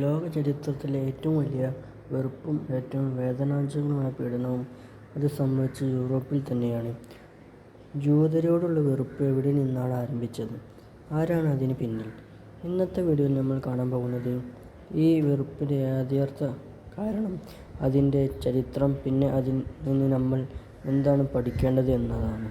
ലോക ചരിത്രത്തിലെ ഏറ്റവും വലിയ വെറുപ്പും ഏറ്റവും വേദനാജനകമായ പീഡനവും അത് സംഭവിച്ചത് യൂറോപ്പിൽ തന്നെയാണ്. ജൂതരോടുള്ള വെറുപ്പ് എവിടെ നിന്നാണ് ആരംഭിച്ചത്? ആരാണ് അതിന് പിന്നിൽ? ഇന്നത്തെ വീഡിയോയിൽ നമ്മൾ കാണാൻ പോകുന്നത് ഈ വെറുപ്പിൻ്റെ യഥാർത്ഥ കാരണം, അതിൻ്റെ ചരിത്രം, പിന്നെ അതിൽ നിന്ന് നമ്മൾ എന്താണ് പഠിക്കേണ്ടത് എന്നതാണ്.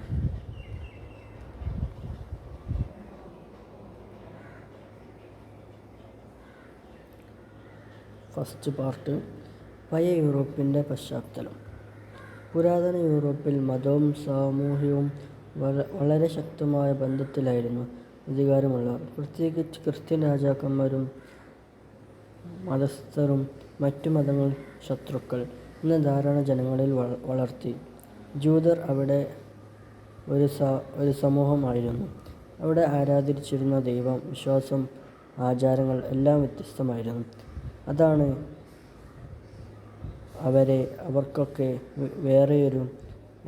ഫസ്റ്റ് പാർട്ട്, പഴയ യൂറോപ്പിൻ്റെ പശ്ചാത്തലം. പുരാതന യൂറോപ്പിൽ മതവും സാമൂഹ്യവും വളരെ ശക്തമായ ബന്ധത്തിലായിരുന്നു. അധികാരമുള്ളവർ, പ്രത്യേകിച്ച് ക്രിസ്ത്യൻ രാജാക്കന്മാരും മതസ്ഥരും മറ്റു മതങ്ങൾ ശത്രുക്കൾ എന്ന ധാരണ ജനങ്ങളിൽ വളർത്തി. ജൂതർ അവിടെ ഒരു സമൂഹമായിരുന്നു. അവിടെ ആരാധിച്ചിരുന്ന ദൈവം, വിശ്വാസം, ആചാരങ്ങൾ എല്ലാം വ്യത്യസ്തമായിരുന്നു. അതാണ് അവരെ അവർക്കൊക്കെ വേറെയൊരു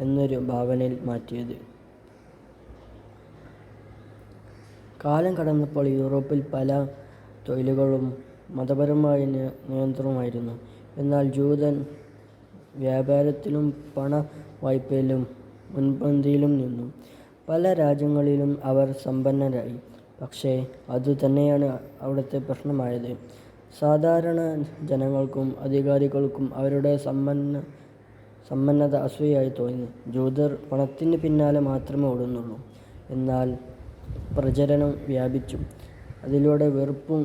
എന്നൊരു ഭാവനയിൽ മാറ്റിയത്. കാലം കടന്നപ്പോൾ യൂറോപ്പിൽ പല തൊഴിലുകളും മതപരമായ നിയന്ത്രണമായിരുന്നു. എന്നാൽ ജൂതൻ വ്യാപാരത്തിലും പണവായ്പയിലും മുൻപന്തിയിലും നിന്നു. പല രാജ്യങ്ങളിലും അവർ സമ്പന്നരായി. പക്ഷേ അതുതന്നെയാണ് അവിടുത്തെ പ്രശ്നമായത്. സാധാരണ ജനങ്ങൾക്കും അധികാരികൾക്കും അവരുടെ സമ്പന്നത അസൂയയായി തോന്നി. ജൂതർ പണത്തിന് പിന്നാലെ മാത്രമേ ഓടുന്നുള്ളൂ. എന്നാൽ പ്രചരണം വ്യാപിച്ചു. അതിലൂടെ വെറുപ്പും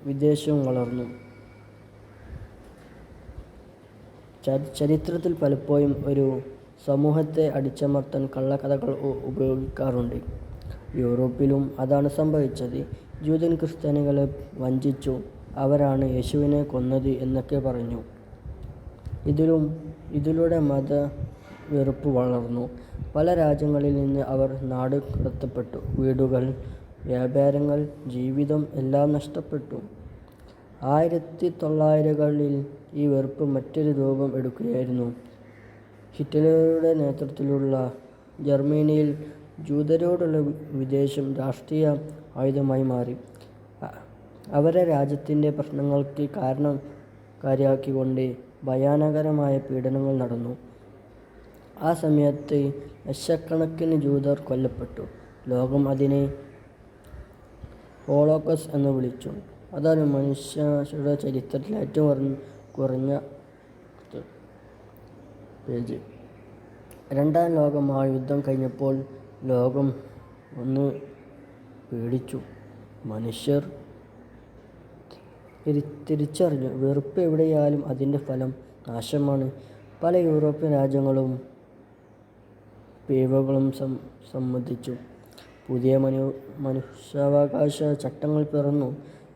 വിദ്വേഷവും വളർന്നു. ചരിത്രത്തിൽ പലപ്പോഴും ഒരു സമൂഹത്തെ അടിച്ചമർത്താൻ കള്ളക്കഥകൾ ഉപയോഗിക്കാറുണ്ട്. യൂറോപ്പിലും അതാണ് സംഭവിച്ചത്. ജൂതൻ ക്രിസ്ത്യാനികളെ വഞ്ചിച്ചു, അവരാണ് യേശുവിനെ കൊന്നത് എന്നൊക്കെ പറഞ്ഞു. ഇതിലൂടെ മതവെറുപ്പ് വളർന്നു. പല രാജ്യങ്ങളിൽ നിന്ന് അവർ നാട് കടത്തപ്പെട്ടു. വീടുകൾ, വ്യാപാരങ്ങൾ, ജീവിതം എല്ലാം നഷ്ടപ്പെട്ടു. 1900-കളിൽ ഈ വെറുപ്പ് മറ്റൊരു രൂപം എടുക്കുകയായിരുന്നു. ഹിറ്റ്ലറുടെ നേതൃത്വത്തിലുള്ള ജർമ്മനിയിൽ ജൂതരോടുള്ള വിദ്വേഷം രാഷ്ട്രീയ ആയുധമായി മാറി. അവരെ രാജ്യത്തിൻ്റെ പ്രശ്നങ്ങൾക്ക് കാരണക്കാരാക്കിക്കൊണ്ട് ഭയാനകരമായ പീഡനങ്ങൾ നടന്നു. ആ സമയത്ത് ലക്ഷക്കണക്കിന് ജൂതർ കൊല്ലപ്പെട്ടു. ലോകം അതിനെ ഹോളോകോസ്റ്റ് എന്ന് വിളിച്ചു. അതാണ് മനുഷ്യരുടെ ചരിത്രത്തിലെ ഏറ്റവും കുറഞ്ഞ പേജ്. രണ്ടാം ലോക മഹായുദ്ധം കഴിഞ്ഞപ്പോൾ ലോകം ഒന്ന് പേടിച്ചു. മനുഷ്യർ തിരിച്ചറിഞ്ഞു, വെറുപ്പ് എവിടെയായാലും അതിൻ്റെ ഫലം നാശമാണ്. പല യൂറോപ്യൻ രാജ്യങ്ങളും പിഴവുകളും സമ്മതിച്ചു. പുതിയ മനുഷ്യാവകാശ ചട്ടങ്ങൾ പിറന്നു.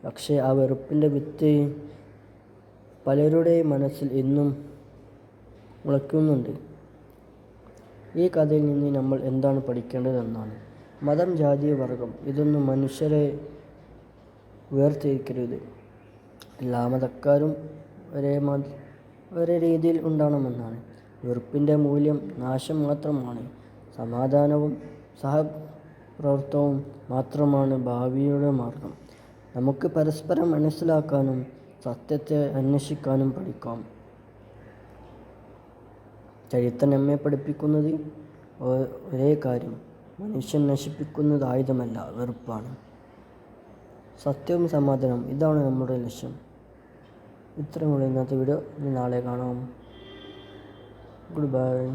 പക്ഷേ ആ വെറുപ്പിൻ്റെ വിത്ത് പലരുടെയും മനസ്സിൽ ഇന്നും മുളയ്ക്കുന്നുണ്ട്. ഈ കഥയിൽ നിന്ന് നമ്മൾ എന്താണ് പഠിക്കേണ്ടതെന്നാണ്. മതം, ജാതി, വർഗം ഇതൊന്നും മനുഷ്യരെ വേർതിരിക്കരുത്. എല്ലാ മതക്കാരും ഒരേ രീതിയിൽ ഉണ്ടാകണമെന്നാണ്. വെറുപ്പിൻ്റെ മൂല്യം നാശം മാത്രമാണ്. സമാധാനവും സഹപ്രവർത്തനവും മാത്രമാണ് ഭാവിയുടെ മാർഗം. നമുക്ക് പരസ്പരം മനസ്സിലാക്കാനും സത്യത്തെ അന്വേഷിക്കാനും പഠിക്കാം. ചരിത്രം നമ്മെ പഠിപ്പിക്കുന്നത് ഒരേ കാര്യം: മനുഷ്യൻ നശിപ്പിക്കുന്നത് ആയുധമല്ല, വെറുപ്പാണ്. സത്യവും സമാധാനവും, ഇതാണ് നമ്മുടെ ലക്ഷ്യം. ഇത്രയുമുള്ള ഇന്നത്തെ വീഡിയോ. നാളെ കാണാം. Good bye.